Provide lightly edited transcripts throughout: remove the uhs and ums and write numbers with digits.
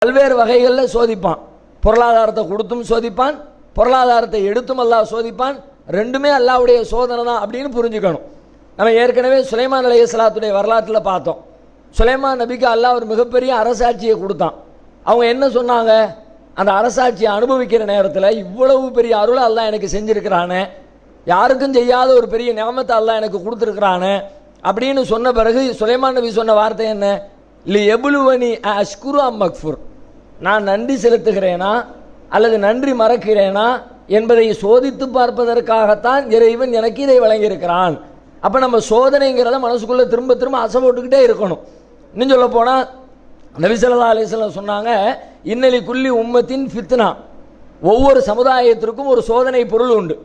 பல்வேறு வகைகளில் சோதிப்பான். பொருளாதாரத்தை கொடுத்தும் சோதிப்பான், பொருளாதாரத்தை எடுத்தும் அல்லாஹ் சோதிப்பான். ரெண்டுமே அல்லாஹ்வுடைய சோதனை தான் அப்படின்னு புரிஞ்சுக்கணும். நம்ம ஏற்கனவே சுலைமான் அலைஹிஸ்ஸலாத்துடைய வரலாற்றில் பார்த்தோம். சுலைமான் நபிக்கு அல்லாஹ் ஒரு மிகப்பெரிய அரசாட்சியை கொடுத்தான். அவங்க என்ன சொன்னாங்க? அந்த அரசாட்சியை அனுபவிக்கிற நேரத்தில் இவ்வளவு பெரிய அருளை அல்லாஹ் எனக்கு செஞ்சிருக்கிறானே, யாருக்கும் செய்யாத ஒரு பெரிய நியமத்தை அல்லாஹ் எனக்கு கொடுத்துருக்கிறானே அப்படின்னு சொன்ன பிறகு சுலைமான் நபி சொன்ன வார்த்தை என்ன? லி எபுலுவனி அஷ்குரு அம் மக்ஃபுர், நான் நன்றி செலுத்துகிறேனா அல்லது நன்றி மறக்கிறேனா என்பதை சோதித்து பார்ப்பதற்காகத்தான் இறைவன் எனக்கு இதை வழங்கியிருக்கிறான். அப்போ நம்ம சோதனைங்கிறத மனசுக்குள்ளே திரும்ப திரும்ப அசை போட்டுக்கிட்டே இருக்கணும். இன்னும் சொல்ல போனால் நபி ஸல்லல்லாஹு அலைஹி வஸல்லம் சொன்னாங்க, இன்னலி குல்லி உம்மத்தின் ஃபித்னா, ஒவ்வொரு சமுதாயத்திற்கும் ஒரு சோதனை பொருள் உண்டு.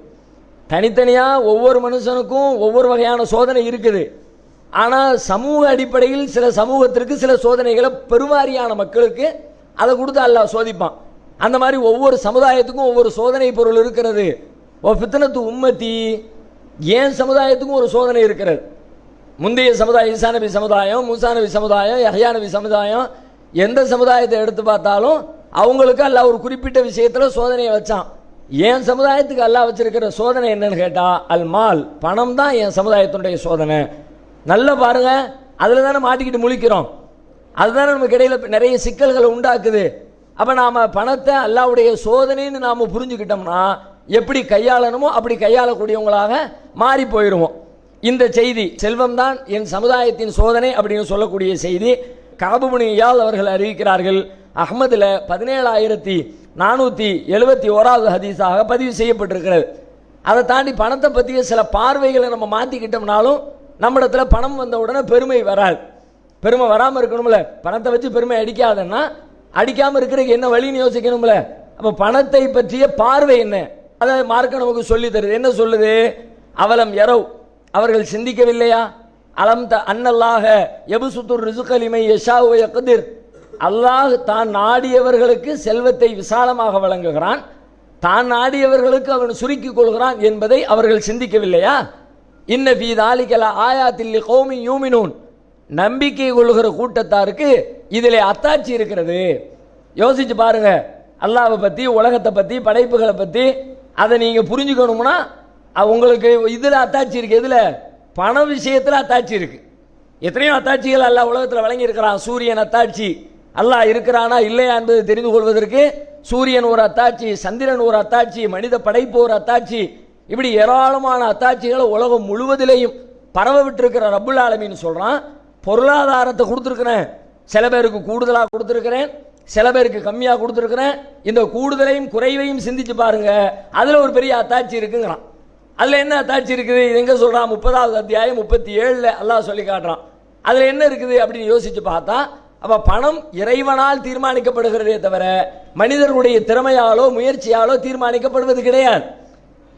தனித்தனியாக ஒவ்வொரு மனுஷனுக்கும் ஒவ்வொரு வகையான சோதனை இருக்குது. ஆனால் சமூக அடிப்படையில் சில சமூகத்திற்கு சில சோதனைகளை பெருவாரியான மக்களுக்கு அதை கொடுத்து அல்லாஹ் சோதிப்பான். அந்த மாதிரி ஒவ்வொரு சமுதாயத்துக்கும் ஒவ்வொரு சோதனை பொருள் இருக்கிறது. ஓ ஃபித்னத்து உம்மத்தி, ஏன் சமுதாயத்துக்கும் ஒரு சோதனை இருக்கிறது. முந்தைய சமுதாயம் ஈசா நபி சமுதாயம், மூசா நபி சமுதாயம், யஹ்யா நபி சமுதாயம், எந்த சமுதாயத்தை எடுத்து பார்த்தாலும் அவங்களுக்கு அல்லாஹ் ஒரு குறிப்பிட்ட விஷயத்தில் சோதனையை வச்சான். என் சமுதாயத்துக்கு அல்லாஹ் வச்சிருக்கிற சோதனை என்னன்னு கேட்டால் அல் மால், பணம் தான் என் சமுதாயத்தினுடைய சோதனை. நல்லா பாருங்க, அதில் தானே மாட்டிக்கிட்டு முழிக்கிறோம். அதுதானே நமக்கு இடையில நிறைய சிக்கல்களை உண்டாக்குது. அப்போ நாம் பணத்தை அல்லாஹ்வுடைய சோதனைன்னு நாம் புரிஞ்சுக்கிட்டோம்னா எப்படி கையாளணுமோ அப்படி கையாளக்கூடியவங்களாக மாறி போயிடுவோம். இந்த செய்தி செல்வம் தான் என் சமுதாயத்தின் சோதனை அப்படின்னு சொல்லக்கூடிய செய்தி கஅப் இப்னு இயால் அவர்கள் அறிவிக்கிறார்கள். அஹ்மதில் 17471 ஹதீஸாக பதிவு செய்யப்பட்டிருக்கிறது. அதை தாண்டி பணத்தை பற்றிய சில பார்வைகளை நம்ம மாற்றிக்கிட்டோம்னாலும் நம்மிடத்துல பணம் வந்த உடனே பெருமை வராது. பெருமை வராமல் இருக்கணும்ல. பணத்தை வச்சு பெருமை அடிக்காதன்னா அடிக்காமல் இருக்கிறதுக்கு என்ன வழின்னு யோசிக்கணும்ல. அப்போ பணத்தை பற்றிய பார்வை என்ன, அதை மார்க்க நமக்கு சொல்லி தருது. என்ன சொல்லுது? அவலம் யரவ், அவர்கள் சிந்திக்கவில்லையா? அலம் த அன்னல்லாஹ யபசுத்துர் ரிஸ்க லிமன் யஷாஉ வ யக்திர், அல்லாஹ் தான் நாடியவர்களுக்கு செல்வத்தை விசாலமாக வழங்குகிறான், தான் நாடியவர்களுக்கு அவன் சுருக்கிக் கொள்கிறான் என்பதை அவர்கள் சிந்திக்கவில்லையா? இன்ன ஃபீ தாலிக லஆயாத்தில் லிகௌமி யூமினூன், நம்பிக்கை கொள்ளுகிற கூட்டத்தாருக்கு இதிலே அத்தாட்சி இருக்கிறது. யோசிச்சு பாருங்க. அல்லாஹ்வை பற்றி, உலகத்தை பற்றி, படைப்புகளை பற்றி அதை நீங்கள் புரிஞ்சுக்கணும்னா உங்களுக்கு இதில் அத்தாட்சி இருக்குது. எதில்? பண விஷயத்தில் அத்தாட்சி இருக்குது. எத்தனையோ அத்தாட்சிகள் அல்லாஹ் உலகத்தில் வழங்கியிருக்கிறான். சூரியன் அத்தாட்சி, அல்லாஹ் இருக்கிறானா இல்லையா என்பதை தெரிந்து கொள்வதற்கு சூரியன் ஒரு அத்தாட்சி, சந்திரன் ஒரு அத்தாட்சி, மனித படைப்பு ஒரு அத்தாட்சி, இப்படி ஏராளமான அத்தாட்சிகளை உலகம் முழுவதிலேயும் பரவ விட்டுருக்கிற ரப்புல் ஆலமீன் சொல்கிறான். பொருளாதாரத்தை கொடுத்துருக்கிறேன், சில பேருக்கு கூடுதலாக கொடுத்துருக்கிறேன், சில பேருக்கு கம்மியாக கொடுத்துருக்கிறேன். இந்த கூடுதலையும் குறைவையும் சிந்திச்சு பாருங்க, அதில் ஒரு பெரிய அத்தாட்சி இருக்குங்கிறான். அதில் என்ன அத்தாட்சி இருக்குது? இது எங்கே சொல்கிறான்? 30வது அத்தியாயம் 37 அல்லாஹ் சொல்லி காட்டுறான். அதில் என்ன இருக்குது அப்படின்னு யோசிச்சு பார்த்தா, அப்போ பணம் இறைவனால் தீர்மானிக்கப்படுகிறதே தவிர மனிதர்களுடைய திறமையாலோ முயற்சியாலோ தீர்மானிக்கப்படுவது கிடையாது.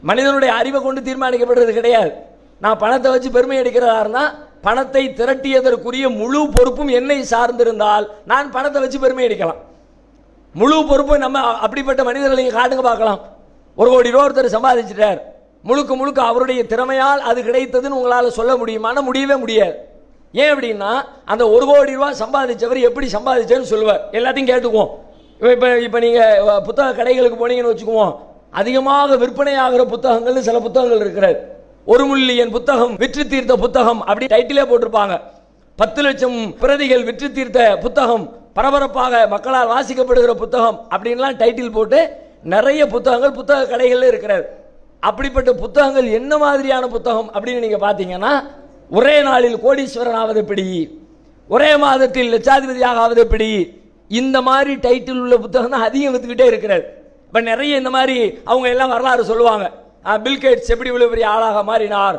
மனிதனுடைய அறிவை கொண்டு தீர்மானிக்கப்படுறது கிடையாது. நான் பணத்தை வச்சு பெருமை அடிக்கிறதா இருந்தால் பணத்தை திரட்டியதற்குரிய முழு பொறுப்பும் என்னை சார்ந்திருந்தால் நான் பணத்தை வச்சு பெருமை அடிக்கலாம். முழு பொறுப்பு நம்ம அப்படிப்பட்ட மனிதர்களையும் காட்டுங்க பார்க்கலாம். 1 கோடி ரூபா ஒருத்தர் சம்பாதிச்சிட்டார், முழுக்க முழுக்க அவருடைய திறமையால் அது கிடைத்ததுன்னு உங்களால் சொல்ல முடியுமானா முடியவே முடியாது. ஏன் அப்படின்னா அந்த 1 கோடி ரூபா சம்பாதிச்சவர் எப்படி சம்பாதிச்சேன்னு சொல்லுவார். எல்லாத்தையும் கேட்டுக்குவோம். இப்போ நீங்கள் புத்தக கடைகளுக்கு போனீங்கன்னு வச்சுக்குவோம், அதிகமாக விற்பனையாகிற புத்தகங்கள் சில புத்தகங்கள் இருக்கிறது. 1 மில்லியன் புத்தகம் விற்று தீர்த்த புத்தகம் அப்படி டைட்டிலே போட்டிருப்பாங்க. 10 லட்சம் பிரதிகள் விற்று தீர்த்த புத்தகம், பரபரப்பாக மக்களால் வாசிக்கப்படுகிற புத்தகம் அப்படின்லாம் டைட்டில் போட்டு நிறைய புத்தகங்கள் புத்தக கடைகளில் இருக்கிறது. அப்படிப்பட்ட புத்தகங்கள் என்ன மாதிரியான புத்தகம் அப்படின்னு நீங்க பார்த்தீங்கன்னா, ஒரே நாளில் கோடீஸ்வரன் ஆவது எப்படி, ஒரே மாதத்தில் லட்சாதிபதியாக ஆவது எப்படி, இந்த மாதிரி டைட்டில் உள்ள புத்தகம் தான் அதிகம் வித்துக்கிட்டே இருக்கிறது. இப்போ நிறைய இந்த மாதிரி அவங்க எல்லாம் வரலாறு சொல்லுவாங்க. பில்கேட்ஸ் எப்படி இவ்வளவு பெரிய ஆளாக மாறினார்,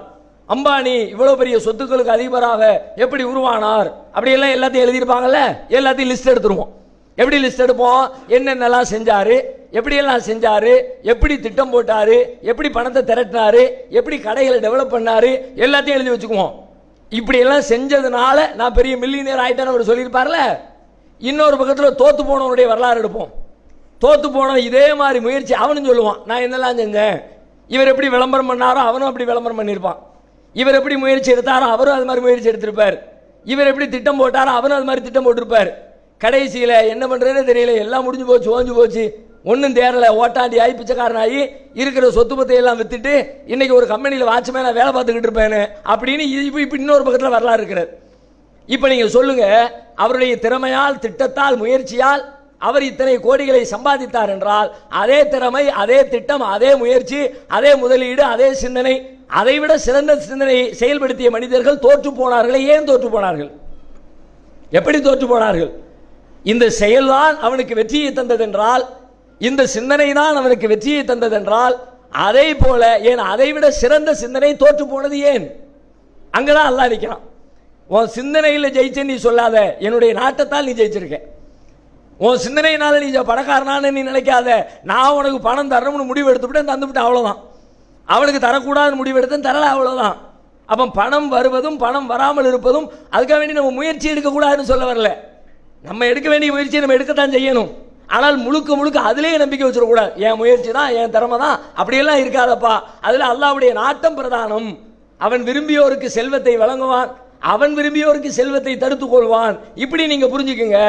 அம்பானி இவ்வளவு பெரிய சொத்துக்களுக்கு அதிபராக எப்படி உருவானார், அப்படியெல்லாம் எல்லாத்தையும் எழுதியிருப்பாங்கல்ல. எல்லாத்தையும் லிஸ்ட் எடுத்துருவோம். எப்படி லிஸ்ட் எடுப்போம்? என்னென்னலாம் செஞ்சாரு, எப்படியெல்லாம் செஞ்சாரு, எப்படி திட்டம் போட்டாரு, எப்படி பணத்தை திரட்டினாரு, எப்படி கடைகளை டெவலப் பண்ணாரு, எல்லாத்தையும் எழுதி வச்சுக்குவோம். இப்படி எல்லாம் செஞ்சதுனால நான் பெரிய மில்லியனர் ஆயிட்டேன்னு அவர் சொல்லியிருப்பார்ல. இன்னொரு பக்கத்தில் தோத்து போனவனுடைய வரலாறு எடுப்போம். தோத்து போன இதே மாதிரி முயற்சி அவனும் சொல்லுவான், நான் என்னெல்லாம் செஞ்சேன். இவர் எப்படி விளம்பரம் பண்ணாரோ அவனும் அப்படி விளம்பரம் பண்ணியிருப்பான். இவர் எப்படி முயற்சி எடுத்தாரோ அவரும் அது மாதிரி முயற்சி எடுத்திருப்பார். இவர் எப்படி திட்டம் போட்டாரோ அவனும் அது மாதிரி திட்டம் போட்டிருப்பார். கடைசியில் என்ன பண்ணுறதுன்னு தெரியல, எல்லாம் முடிஞ்சு போச்சு, ஓஞ்சு போச்சு, ஒன்றும் தேரலை, ஓட்டாண்டி ஆகி பிச்சைக்காரனாகி இருக்கிற சொத்து பத்தை எல்லாம் வித்துட்டு இன்னைக்கு ஒரு கம்பெனியில் வாட்ச்மேனாக வேலை பார்த்துக்கிட்டு இருப்பேன்னு அப்படின்னு இப்போ இன்னொரு பக்கத்தில் வரலாறு இருக்கிறது. இப்போ நீங்கள் சொல்லுங்க, அவருடைய திறமையால், திட்டத்தால், முயற்சியால் அவர் இத்தனை கோடிகளை சம்பாதித்தார் என்றால், அதே திறமை, அதே திட்டம், அதே முயற்சி, அதே முதலீடு, அதே சிந்தனை, அதைவிட சிறந்த சிந்தனை செயல்படுத்திய மனிதர்கள் தோற்று போனார்களே. ஏன் தோற்று போனார்கள்? எப்படி தோற்று போனார்கள்? இந்த செயல்தான் அவனுக்கு வெற்றியை தந்ததென்றால், இந்த சிந்தனை தான் அவனுக்கு வெற்றியை தந்ததென்றால், அதே போல ஏன் அதைவிட சிறந்த சிந்தனை தோற்று போனது ஏன்? அங்கதான் அல்லாஹ் நிற்கிறான். உன் சிந்தனையில் ஜெயிச்ச நீ சொல்லாத, என்னுடைய நாட்டத்தால் நீ ஜெயிச்சிருக்க. உன் சிந்தனையினால நீ பணக்காரனான்னு நீ நினைக்காத, நான் உனக்கு பணம் தரணும்னு முடிவு எடுத்துவிட்டேன், தந்துவிட்டேன், அவ்வளோதான். அவனுக்கு தரக்கூடாதுன்னு முடிவு எடுத்தேன், தரல, அவ்வளோதான். அப்போ பணம் வருவதும் பணம் வராமல் இருப்பதும் அதுக்காக வேண்டி நம்ம முயற்சி எடுக்கக்கூடாதுன்னு சொல்ல வரல. நம்ம எடுக்க வேண்டிய முயற்சியை நம்ம எடுக்கத்தான் செய்யணும். ஆனால் முழுக்க முழுக்க அதிலேயே நம்பிக்கை வச்சிடக்கூடாது. என் முயற்சி தான், என் திறமை தான், அப்படியெல்லாம் இருக்காதப்பா. அதில் அல்லாஹ்வுடைய நாட்டம் பிரதானம். அவன் விரும்பியோருக்கு செல்வத்தை வழங்குவான், அவன் விரும்பியோருக்கு செல்வத்தை தடுத்துக் கொள்வான். இப்படி நீங்க புரிஞ்சுக்குங்க.